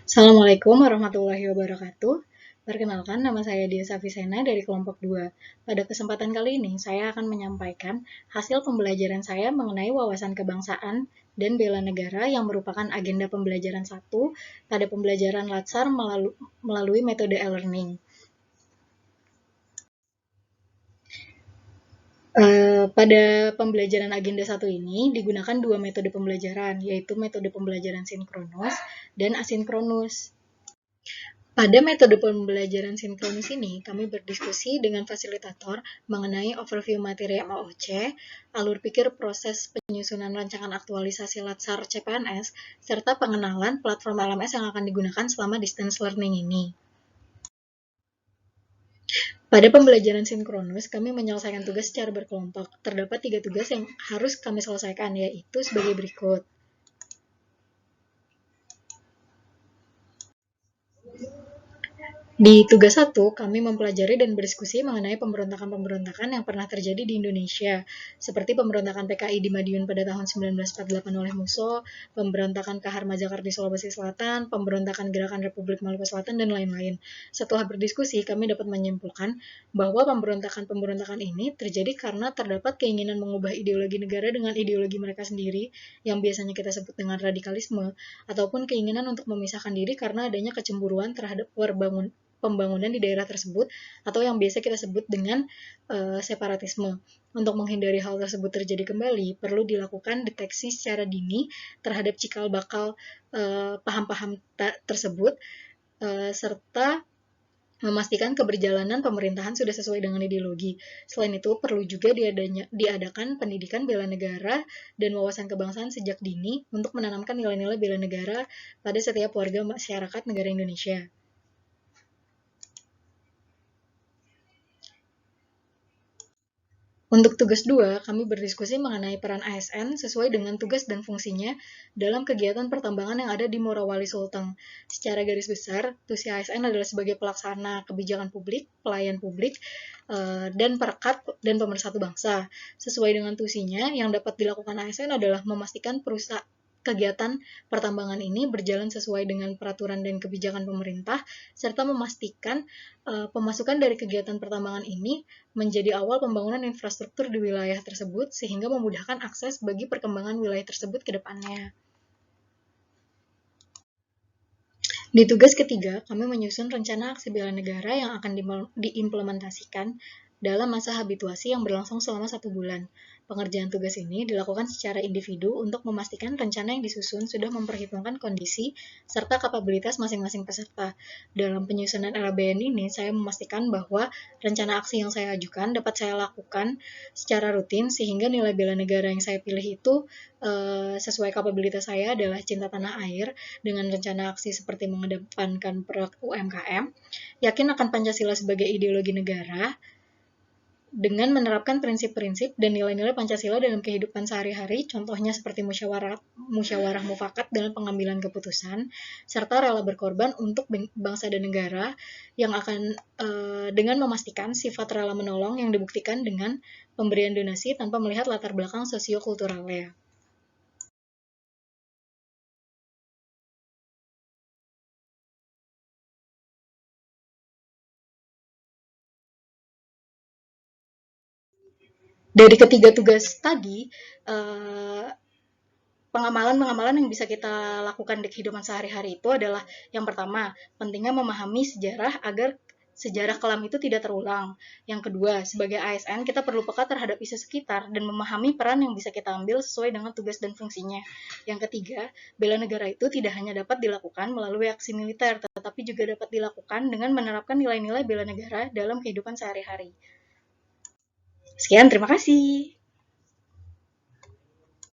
Assalamualaikum warahmatullahi wabarakatuh. Perkenalkan, nama saya Dia Safisena dari kelompok 2. Pada kesempatan kali ini, saya akan menyampaikan hasil pembelajaran saya mengenai wawasan kebangsaan dan bela negara yang merupakan agenda pembelajaran 1 pada pembelajaran Latsar melalui metode e-learning. Pada pembelajaran agenda 1 ini digunakan dua metode pembelajaran, yaitu metode pembelajaran sinkronus dan asinkronus. Pada metode pembelajaran sinkronus ini, kami berdiskusi dengan fasilitator mengenai overview materi MAOC, alur pikir proses penyusunan rancangan aktualisasi Latsar CPNS, serta pengenalan platform LMS yang akan digunakan selama distance learning ini. Pada pembelajaran sinkronus, kami menyelesaikan tugas secara berkelompok. Terdapat 3 tugas yang harus kami selesaikan, yaitu sebagai berikut. Di tugas 1, kami mempelajari dan berdiskusi mengenai pemberontakan-pemberontakan yang pernah terjadi di Indonesia, seperti pemberontakan PKI di Madiun pada tahun 1948 oleh Musso, pemberontakan Kahar Majakar di Sulawesi Selatan, pemberontakan Gerakan Republik Maluku Selatan, dan lain-lain. Setelah berdiskusi, kami dapat menyimpulkan bahwa pemberontakan-pemberontakan ini terjadi karena terdapat keinginan mengubah ideologi negara dengan ideologi mereka sendiri, yang biasanya kita sebut dengan radikalisme, ataupun keinginan untuk memisahkan diri karena adanya kecemburuan terhadap pembangunan di daerah tersebut, atau yang biasa kita sebut dengan separatisme. Untuk menghindari hal tersebut terjadi kembali, perlu dilakukan deteksi secara dini terhadap cikal bakal paham-paham tersebut, serta memastikan keberjalanan pemerintahan sudah sesuai dengan ideologi. Selain itu, perlu juga diadakan pendidikan bela negara dan wawasan kebangsaan sejak dini untuk menanamkan nilai-nilai bela negara pada setiap warga masyarakat negara Indonesia. Untuk tugas 2, kami berdiskusi mengenai peran ASN sesuai dengan tugas dan fungsinya dalam kegiatan pertambangan yang ada di Morowali Sulteng. Secara garis besar, tusi ASN adalah sebagai pelaksana kebijakan publik, pelayan publik, dan perekat dan pemersatu bangsa. Sesuai dengan tusinya, yang dapat dilakukan ASN adalah memastikan kegiatan pertambangan ini berjalan sesuai dengan peraturan dan kebijakan pemerintah, serta memastikan pemasukan dari kegiatan pertambangan ini menjadi awal pembangunan infrastruktur di wilayah tersebut sehingga memudahkan akses bagi perkembangan wilayah tersebut ke depannya. Di tugas ketiga, kami menyusun rencana aksi bela negara yang akan diimplementasikan dalam masa habituasi yang berlangsung selama 1 bulan. Pengerjaan tugas ini dilakukan secara individu untuk memastikan rencana yang disusun sudah memperhitungkan kondisi serta kapabilitas masing-masing peserta. Dalam penyusunan LBN ini, saya memastikan bahwa rencana aksi yang saya ajukan dapat saya lakukan secara rutin sehingga nilai bela negara yang saya pilih itu sesuai kapabilitas saya adalah cinta tanah air dengan rencana aksi seperti mengedepankan produk UMKM, yakin akan Pancasila sebagai ideologi negara, dengan menerapkan prinsip-prinsip dan nilai-nilai Pancasila dalam kehidupan sehari-hari, contohnya seperti musyawarah mufakat dalam pengambilan keputusan, serta rela berkorban untuk bangsa dan negara yang akan dengan memastikan sifat rela menolong yang dibuktikan dengan pemberian donasi tanpa melihat latar belakang sosio-kulturalnya. Dari ketiga tugas tadi, pengamalan-pengamalan yang bisa kita lakukan di kehidupan sehari-hari itu adalah yang pertama, pentingnya memahami sejarah agar sejarah kelam itu tidak terulang. Yang kedua, sebagai ASN kita perlu peka terhadap isu sekitar dan memahami peran yang bisa kita ambil sesuai dengan tugas dan fungsinya. Yang ketiga, bela negara itu tidak hanya dapat dilakukan melalui aksi militer, tetapi juga dapat dilakukan dengan menerapkan nilai-nilai bela negara dalam kehidupan sehari-hari. Sekian, terima kasih.